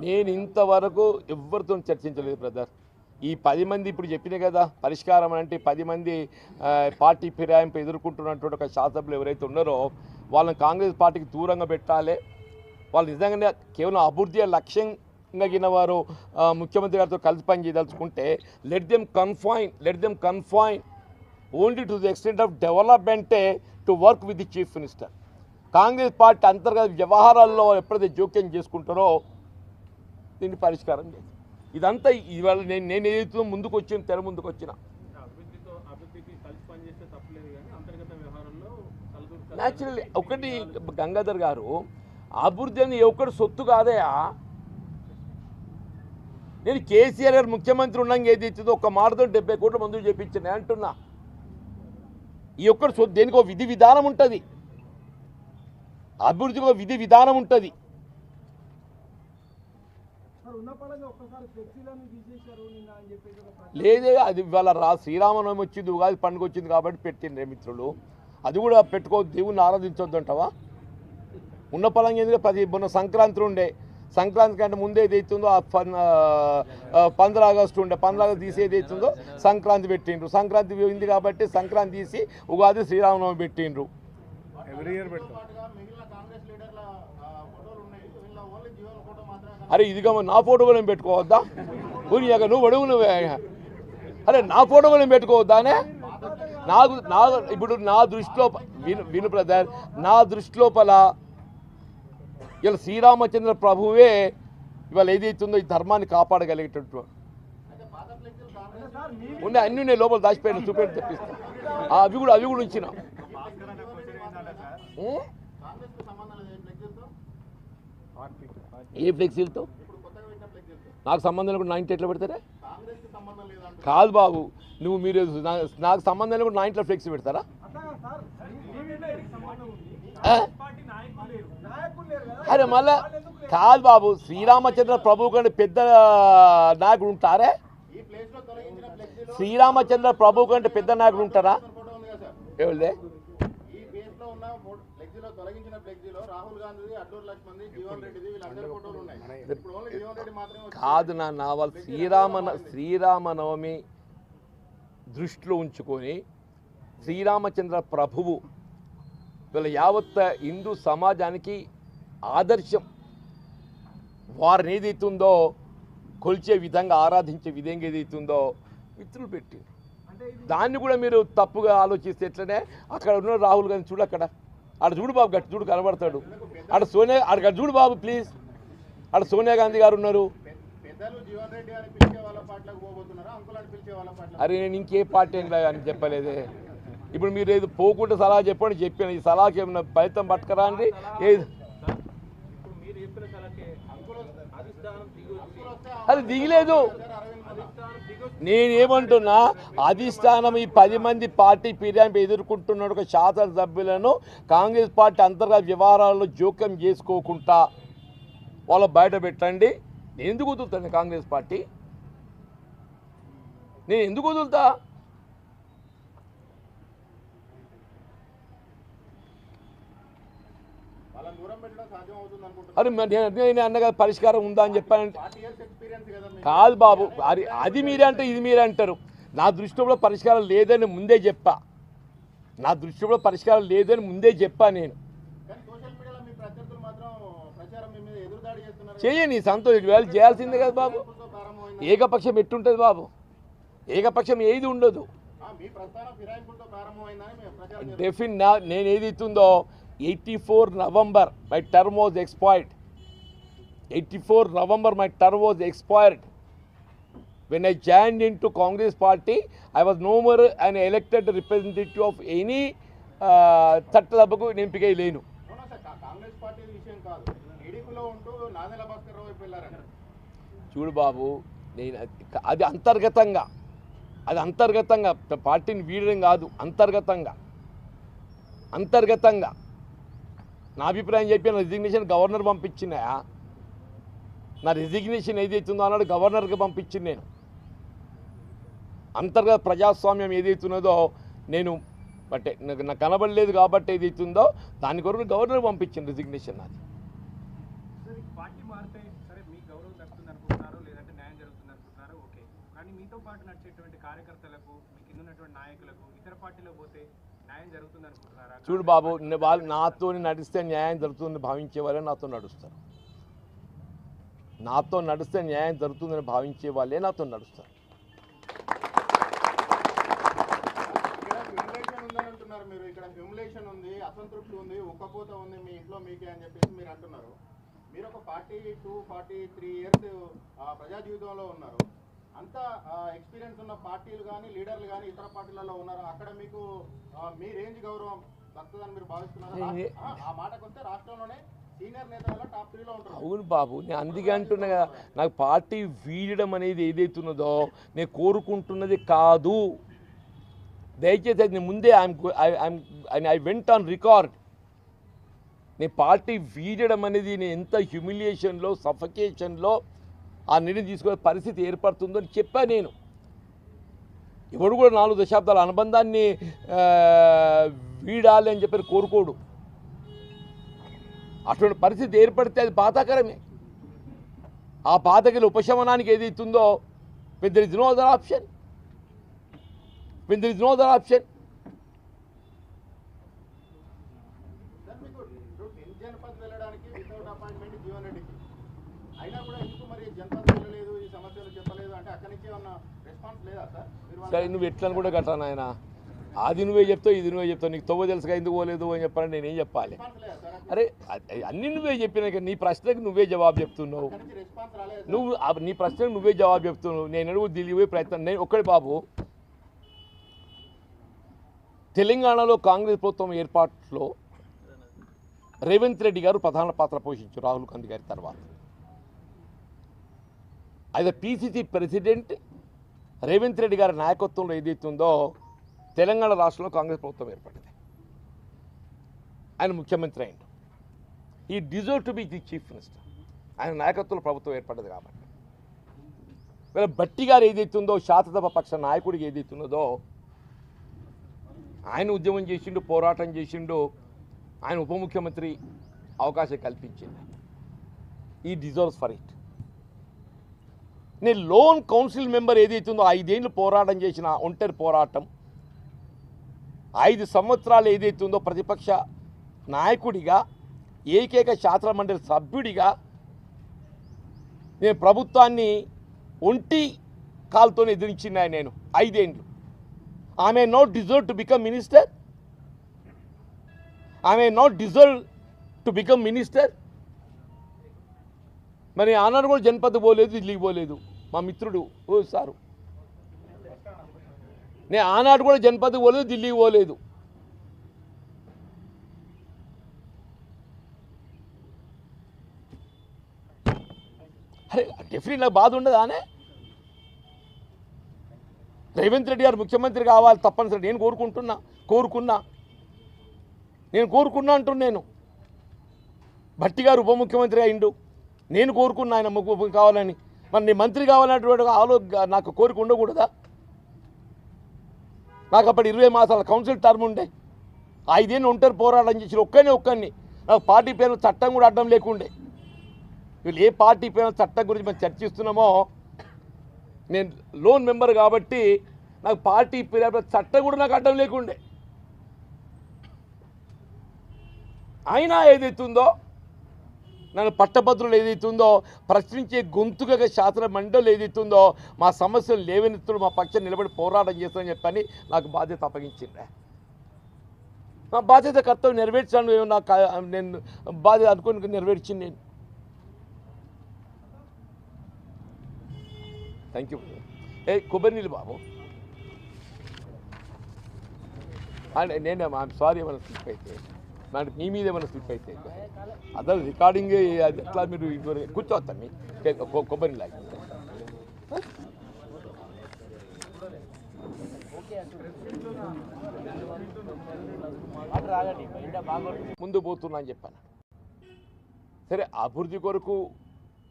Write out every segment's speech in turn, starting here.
నేను ఇంతవరకు ఎవరితో చర్చించలేదు బ్రదర్. ఈ 10 మంది ఇప్పుడు చెప్పిన కదా పరిష్కారం అంటే 10 మంది పార్టీ ఫిరాయింపు ఎదుర్కొంటున్నటువంటి ఒక శాసనసభ్యులు ఎవరైతే ఉన్నారో వాళ్ళని కాంగ్రెస్ పార్టీకి దూరంగా పెట్టాలి. వాళ్ళు నిజంగానే కేవలం అభివృద్ధి లక్ష్యంగా గిన వారు ముఖ్యమంత్రి గారితో కలిసి పనిచేయదలుచుకుంటే let them confine only to the extent of డెవలప్మెంటే to work with the chief minister. Congress party అంతర్గత వ్యవహారాల్లో ఎప్పుడైతే జోక్యం చేసుకుంటారో దీన్ని పరిష్కారం లేదు. ఇదంతా ఇవాళ నేను ఏదైతే ముందుకు వచ్చిన తెర ముందుకు వచ్చిన న్యాచురల్లీ ఒకటి గంగాధర్ గారు అభివృద్ధి అని ఒక్కటి సొత్తు కాదయా. నేను కేసీఆర్ గారు ముఖ్యమంత్రి ఉన్నాక ఏది ఇచ్చిందో ఒక్క మాటతో 70 కోట్ల మందులు చేపించాను అంటున్నా. ఈ ఒక్కటి సొత్తు దేనికి ఒక విధి విధానం ఉంటుంది, అభివృద్ధికి ఒక విధి విధానం ఉంటుంది. లేదే అది ఇవాళ శ్రీరామనవమి వచ్చింది, ఉగాది పండుగ వచ్చింది కాబట్టి పెట్టిండ్రే మిత్రులు. అది కూడా పెట్టుకోవద్దు, దేవుణ్ణి ఆరాధించొద్దు అంటావా? ఉన్న పలంగా ఎందుకంటే మొన్న సంక్రాంతి ఉండే, సంక్రాంతి కంటే ముందే ఏదైతుందో 15 ఆగస్టు ఉండే, 15 ఆగస్టు తీసి ఏదైతుందో సంక్రాంతి పెట్టిండ్రు. సంక్రాంతి ఉంది కాబట్టి సంక్రాంతి తీసి ఉగాది శ్రీరామనవమి పెట్టిండ్రు. అరే ఇదిగా నా ఫోటో కూడా పెట్టుకోవద్దా? నువ్వు అడుగు నువ్వే. అరే నా ఫోటో కూడా పెట్టుకోవద్దానే? నాకు ఇప్పుడు నా దృష్టిలో విను బ్రదర్, నా దృష్టిలోపల ఇలా శ్రీరామచంద్ర ప్రభువే ఇవాళ ఏదైతుందో ఈ ధర్మాన్ని కాపాడగలిగేటట్టు ఉండే అన్నీ నేను లోపల దాచిపోయాను, చూపెట్టి తెప్పిస్తాను. అవి కూడా ఉంచిన ఏ ఫ్లెక్సీలతో నాకు సంబంధం లేకుండా నా ఇంట్లో ఎట్లా పెడతారా? కాదు బాబు, మీరు నాకు సంబంధం లేకుండా నా ఇంట్లో ఫ్లెక్సీ పెడతారా? అరే మళ్ళా కాదు బాబు, శ్రీరామచంద్ర ప్రభువు కంటే పెద్ద నాయకుడు ఉంటారే? శ్రీరామచంద్ర ప్రభువు కంటే పెద్ద నాయకుడు ఉంటారా? ఎవరిదే? కాదు నాన్న, వాళ్ళు శ్రీరామనవమి దృష్టిలో ఉంచుకొని శ్రీరామచంద్ర ప్రభువు వీళ్ళ యావత్ హిందూ సమాజానికి ఆదర్శం. వారిని ఏదైతుందో కొలిచే విధంగా, ఆరాధించే విధంగా ఏదైతుందో మిత్రులు పెట్టి దాన్ని కూడా మీరు తప్పుగా ఆలోచిస్తే ఎట్లనే. అక్కడ ఉన్న రాహుల్ గాంధీ చూడు, ఆడ చూడు బాబు, గట్టి చూడు కనబడతాడు. ఆడ ఆడ చూడు బాబు ప్లీజ్, ఆడ సోనియా గాంధీ గారు ఉన్నారు. అరే నేను ఇంకే పార్టీ అని చెప్పలేదే. ఇప్పుడు మీరు ఏది పోకుండా సలహా చెప్పండి, చెప్పాను. ఈ సలహాకి ఏమన్నా ఫలితం పట్టుకరా అండి? ఏది అది దిగలేదు. నేనేమంటున్నా, అధిష్టానం ఈ 10 మంది పార్టీ ఫిరాయింపు ఎదుర్కొంటున్న ఒక శాసనసభ్యులను కాంగ్రెస్ పార్టీ అంతర్గత వ్యవహారాల్లో జోక్యం చేసుకోకుండా వాళ్ళు బయట పెట్టండి. నేను ఎందుకు వదులుతాను కాంగ్రెస్ పార్టీ? నేను ఎందుకు వదులుతా? అరే నేను అన్నగా పరిష్కారం ఉందా అని చెప్పానంటే కాదు బాబు. అది మీరే అంటే ఇది మీరే అంటారు. నా దృష్టిలో పరిష్కారం లేదని ముందే చెప్పా. నేను చేయని సంతోషం వేళ చేయాల్సిందే కదా బాబు. ఏకపక్షం ఎట్టుంటుంది బాబు? ఏకపక్షం ఏది ఉండదు. నేను ఏది ఇస్తుందో 84 November my term was expired. 84 November my term was expired. When I joined into Congress party, I was no more an elected representative of any చట్టసభకు ఎంపిక లేను. చూడు బాబు, నేను అది అంతర్గతంగా పార్టీని వీడడం కాదు, అంతర్గతంగా నా అభిప్రాయం చెప్పి నా రిజిగ్నేషన్ గవర్నర్ పంపించిన. నా రిజిగ్నేషన్ ఏదైతుందో అన్నాడు గవర్నర్కి పంపించింది. నేను అంతర్గత ప్రజాస్వామ్యం ఏదైతున్నదో నేను బట్ నాకు కనబడలేదు కాబట్టి ఏది అవుతుందో దాని కొరకు గవర్నర్ పంపించింది రిజిగ్నేషన్ అది. పార్టీ మారితే సరే మీకు గౌరవం దక్కుతుంది అనుకుంటున్నారు, లేదంటే న్యాయం జరుగుతుంది అనుకుంటున్నారు, ఓకే. కానీ మీతో పాటు నడిచేటువంటి కార్యకర్తలకు, మీ కింద ఉన్నటువంటి నాయకులకు ఇతర పార్టీలో పోతే న్యాయం జరుగుతుంది అనుకుంటున్నారా? చూడు బాబు, వాళ్ళు నాతో నడిస్తే న్యాయం జరుగుతుందని భావించే వాళ్ళే నాతో నడుస్తారు. నాతో నడిస్తే న్యాయం జరుగుతుందని భావించే వాళ్ళే నాతో నడుస్తారు. మీరు ఇక్కడ హ్యూమిలేషన్ ఉంది, అసంతృప్తి ఉంది, ఉక్కపోత ఉంది మీ ఇంట్లో మీకే అని చెప్పేసి మీరు అంటున్నారు. మీరు ఒక 43 ఇయర్స్ ప్రజా జీవితంలో ఉన్నారు. అంత ఎక్స్పీరియన్స్ ఉన్న పార్టీలు కానీ లీడర్లు కానీ ఇతర పార్టీలలో ఉన్నారు. అక్కడ మీకు మీ రేంజ్ గౌరవం దక్కుతుందని మీరు భావిస్తున్నారు? ఆ మాటకు వస్తే రాష్ట్రంలోనే సీనియర్ నేతల టాప్ 3లో ఉంటారు. అవును బాబు, నేను అందుకే అంటున్నా కదా, నాకు పార్టీ వీడడం అనేది ఏదైతున్నదో నేను కోరుకుంటున్నది కాదు. దయచేసి అది నేను ముందే ఐ వెంట్ ఆన్ రికార్డ్. నేను పార్టీ వీడడం అనేది నేను ఎంత హ్యూమిలియేషన్లో, సఫకేషన్లో ఆ నిర్ణయం తీసుకునే పరిస్థితి ఏర్పడుతుందో అని చెప్పా. నేను ఎవడు కూడా 4 దశాబ్దాల అనుబంధాన్ని వీడాలి అని చెప్పి కోరుకోడు. అటువంటి పరిస్థితి ఏర్పడితే అది బాధాకరమే. ఆ బాధకి ఉపశమనానికి ఏదైతుందో there is no other option. When there is no other option. Janpad వెళ్ళడానికి వితౌట్ అపాయింట్మెంట్ జీవన్ రెడ్డికి అయినా కూడా ఎందుకు మరి జనపద్ వెళ్ళలేదు, ఈ సమస్యలు చెప్పలేదు అంటే అక్కడి నుంచి ఏమన్నా రెస్పాన్స్ లేదా సార్? సరే, నువ్వు ఎట్లని కూడా కట్టాను ఆయన. అది నువ్వే చెప్తావు, ఇది నువ్వే చెప్తావు. నీకు తవ్వ తెలుసుగా ఎందుకు పోలేదు అని చెప్పాలని నేనేం చెప్పాలి? అరే, అన్నీ నువ్వే చెప్పినాక నీ ప్రశ్నకు నువ్వే జవాబు చెప్తున్నావు. నీ ప్రశ్నకు నువ్వే జవాబు చెప్తున్నావు. నేను అడుగు ఢిల్లీ పోయే ప్రయత్నం. నేను ఒక్కడి బాబు, తెలంగాణలో కాంగ్రెస్ ప్రభుత్వం ఏర్పాటులో రేవంత్ రెడ్డి గారు ప్రధాన పాత్ర పోషించారు రాహుల్ గాంధీ గారి తర్వాత. అయితే పిసిసి ప్రెసిడెంట్ రేవంత్ రెడ్డి గారి నాయకత్వంలో ఏదైతుందో తెలంగాణ రాష్ట్రంలో కాంగ్రెస్ ప్రభుత్వం ఏర్పడింది. ఆయన ముఖ్యమంత్రి అయిండు. ఈ deserve to be the chief minister. ఆయన నాయకత్వంలో ప్రభుత్వం ఏర్పడ్డది కాబట్టి వీళ్ళ భట్టి గారు ఏదైతుందో శాసనసభ పక్ష నాయకుడికి ఏదైతున్నదో ఆయన ఉద్యమం చేసిండు, పోరాటం చేసిండు. ఆయన ఉప ముఖ్యమంత్రి అవకాశం కల్పించింది. ఈ డిజర్వ్స్ ఫర్ ఇట్. నేను లోన్ కౌన్సిల్ మెంబర్ ఏదైతుందో 5 ఏళ్ళు పోరాటం చేసిన ఒంటరి పోరాటం, 5 సంవత్సరాలు ఏదైతుందో ప్రతిపక్ష నాయకుడిగా, ఏకైక శాసన మండలి సభ్యుడిగా నేను ప్రభుత్వాన్ని ఒంటి కాలుతో ఎదిరించిన నేను 5 ఏళ్ళు. I may not deserve to become minister. I may not deserve to become minister. మరి ఆనాడు కూడా జనపద్ పోలేదు, ఢిల్లీకి పోలేదు మా మిత్రుడు సారు. నేను ఆనాడు కూడా జనపద్ పోలేదు, ఢిల్లీకి పోలేదు. అరే, డెఫినెట్ నాకు బాధ ఉండదు. ఆనే రేవంత్ రెడ్డి గారు ముఖ్యమంత్రి కావాలి తప్పనిసరి నేను కోరుకున్నా అంటున్నాను. భట్టి గారు ఉప ముఖ్యమంత్రి అయిండు, నేను కోరుకున్నా ఆయన ముఖ్యమంత్రి కావాలని. మరి నీ మంత్రి కావాలన్నటువంటి నాకు కోరిక ఉండకూడదా? నాకు అప్పుడు 20 మాసాల కౌన్సిల్ టర్మ్ ఉండే. 5 ఏళ్ళు ఒంటరి పోరాటం చేసి ఒక్కరిని నాకు పార్టీ పేరు చట్టం కూడా అడ్డం లేకుండే. వీళ్ళు ఏ పార్టీ పేరు చట్టం గురించి మనం చర్చిస్తున్నామో, నేను లోన్ మెంబర్ కాబట్టి నాకు పార్టీ పేరు చట్టం కూడా నాకు అడ్డం లేకుండే. అయినా ఏదైతుందో నన్ను పట్టభద్రులు ఏదైతుందో ప్రశ్నించే గొంతుగా శాసన మండలి ఏదైతుందో మా సమస్యలు లేవనెత్తుడు మా పక్షం నిలబడి పోరాటం చేస్తామని చెప్పని నాకు బాధ్యత అప్పగించింది. నా బాధ్యత కర్తవ్యం నెరవేర్చాను. నేను బాధ్యత అనుకుని నెరవేర్చింది నేను. Thank you. కొబ్బరి నీళ్ళు బాబు. నేను ఐఎమ్ సారీ ఏమైనా స్లిప్ అయితే, నాకు మీ మీద ఏమైనా స్లిప్ అయితే అదే రికార్డింగ్ అది ఎట్లా మీరు కూర్చోవద్దా మీ కొబ్బరి నీళ్ళు ముందు పోతున్నా అని చెప్పాను. సరే, అభివృద్ధి కొరకు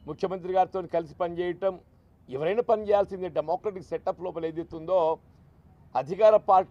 ముఖ్యమంత్రి గారితో కలిసి పనిచేయటం, ఎవరైనా పని చేయాల్సిందే. డెమోక్రటిక్ సెటప్ లోపల ఏదైతుందో అధికార పార్టీ